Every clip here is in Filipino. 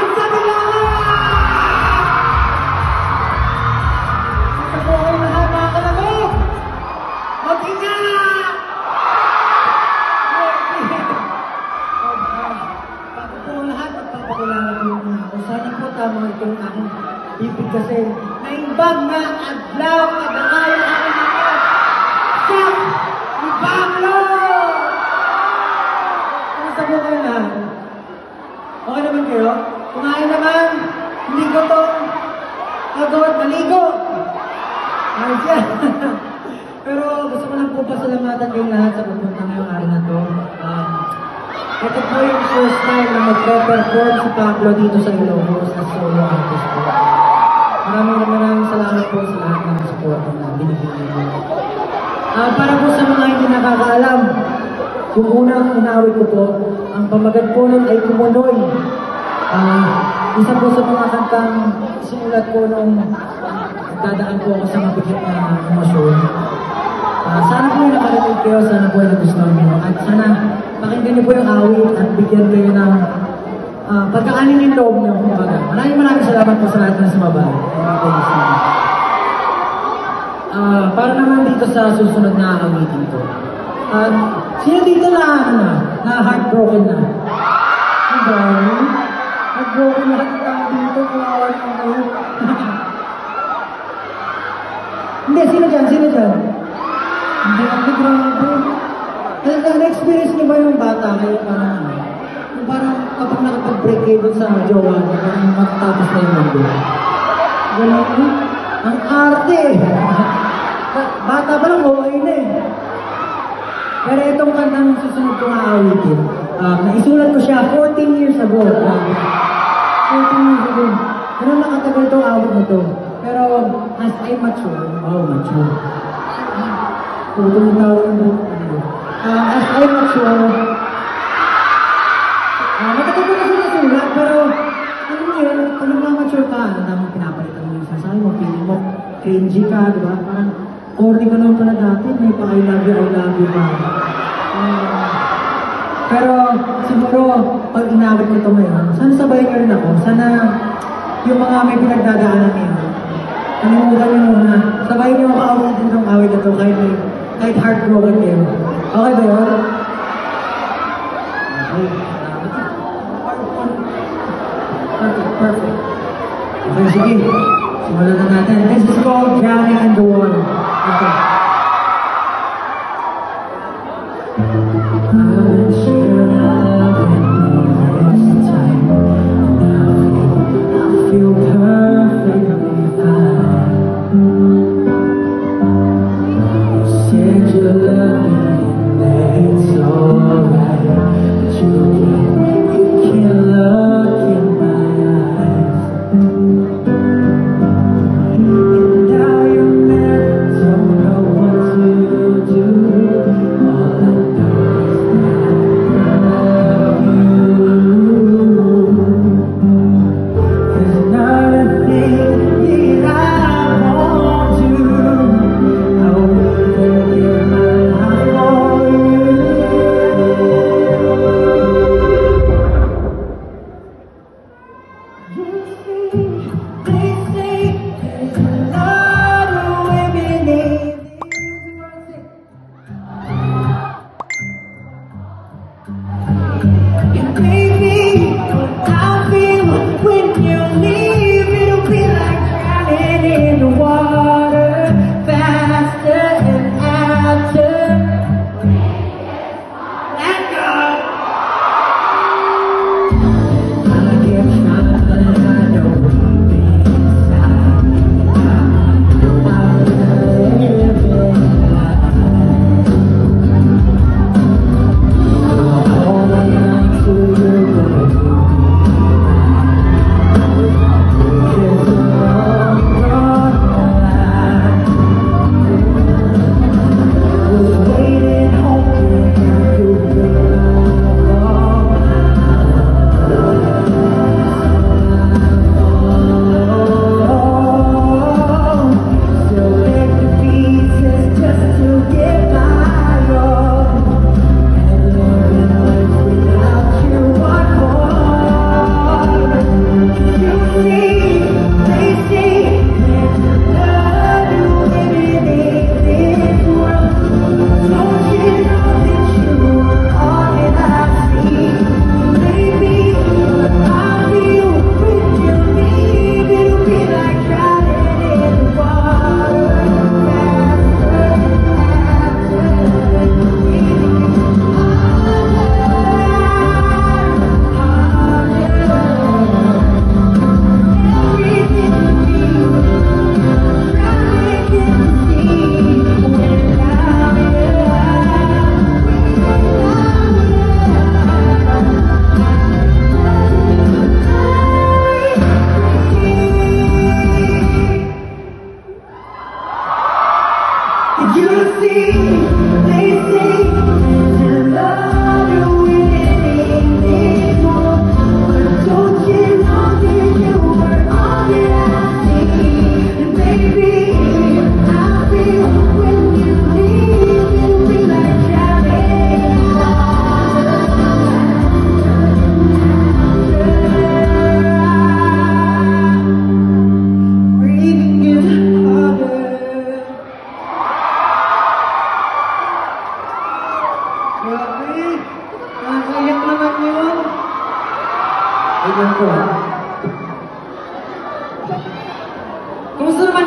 Bansa Bilangan! Sa po kayo lahat mga kalabog! Mag-ingat! Bago po lahat, magpapakilala ko yung mga ako. Sana po tama itong aking ibig kasi naimbag na adlaw kadakay ang aking ako. Sak! Ibanglo! Kamusta po kayo lahat? Okay naman kayo? Kumain naman? Hindi ko itong agawat maligo. Ayos yan. Pero gusto ko lang po pasalamatan kayo lahat sa pupunta ngayong araw na to. Ito po yung first time na magpe-perform si Pablo dito sa Ilocos na solo artist po. Maraming salamat po sa lahat ng support na binibigay mo. Para po sa mga hindi nakakaalam, kung unang inawit ko po, ang pamagat po nun ay Kumunoy. Isa po sa mga kantang sinulat ko nung dadaan po ako sa mabigat na emosyon. Sana po yung nakarinig kayo, sana po yung nagustuhan nyo. At sana pakinggan niyo po yung awit at bigyan kayo ng pagkakanin yung loob nyo. Maraming salamat po sa lahat ng sumabay. Para naman dito sa susunod na awit dito. Sino dito na heartbroken na? Diba? Heartbroken na tao dito kung awal mo kayo. Hindi, sino dyan? Hindi ako grabe. Na-experience niyo ba yung bata kayo parang kapag nakapag-break kayo dun sa jowa niyo, parang matatapos na yung mundo. Ganun mo? Ang arte! Bata pa lang, okay na eh. Pero itong kantang susunod kong aawitin, naisulat ko siya 14 years ago. 14 years ago. Ganun nakatagal itong awit na to. Pero as I mature, mature. As I mature, matagal ko kasi nasulat, pero ano yun, pag nag-mature ka, ang daming pinapalitan mo yung sasabi mo, feeling mo, cringy ka, di ba? Parang, corny ka naman pala dati, may pa I love you pa. Pero, siguro, pag inawit ko ito ngayon, sana sabayin nyo rin ako, sana yung mga may pinagdadaanan ngayon, nanimutan nyo muna, sabayin nyo ako awitin itong awit na ito, kahit heartbroken kayo. Okay ba yun? Okay. Perfect. Okay, sige. Simulan na natin. This is called Drowning in the Water. Okay. I'm sure this time I feel perfectly fine. You said you love me, that it's alright, but you can't look in my eyes. And now you're mad, don't know what to do. All I know is that I love you. There's not a thing that I won't do. I will give my life for you. They say there's a lot of women in this world. And baby, I feel when you leave, it'll be like drowning in the water, faster and after. Let go. I keep trying, but I know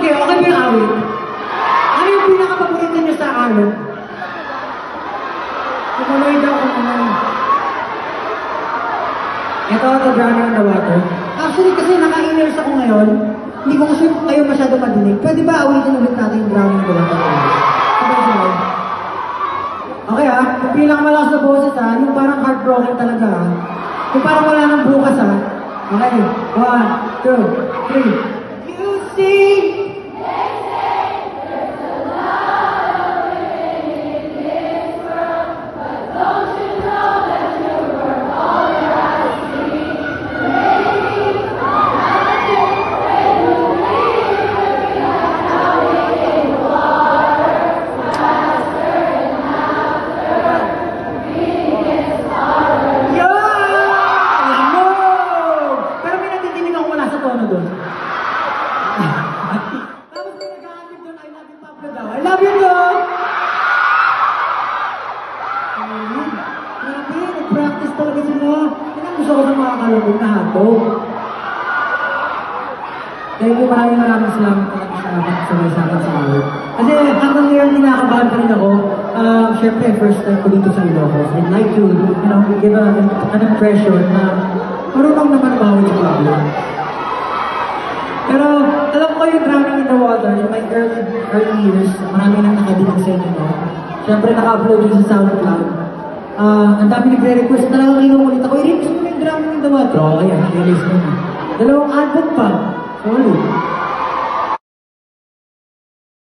kayo, okay ba yung awit? Ano yung pinaka-paborito niyo sa alon? Tumuloy daw kung ano. Ito, the Drowning in the Water. Actually, kasi naka-innerse ako ngayon. Hindi ko kasi kayo masyado madinig. Pwede ba awitin ulit natin yung Drowning in the Water? Okay yung pinakamalakas na boses yung parang heartbroken talaga Yung parang wala nang bukas Okay, 1, 2, 3. You see! I love you, dog! Grabe, nag-practice talaga sila. Yan ang gusto ko sa mga kalabog na hotdog. Dahil ko maraming salamat sa mga sa awit. Kasi hanggang ngayon, kinakabahan pa rin ako. Siyempre, first time ko dito sa Ilocos. I'd like to, give an impression na marunong naman bawal sa Pablo. Pero, alam ko yung Drowning in the Water, in my early years, marami nang nakabilang sa inyo. Siyempre, naka-upload yun sa SoundCloud. Ang dami nagre-request talaga ulit ako, i-release mo yung Drowning in the Water. Okay, i-release mo na. 2 album pa. Sorry.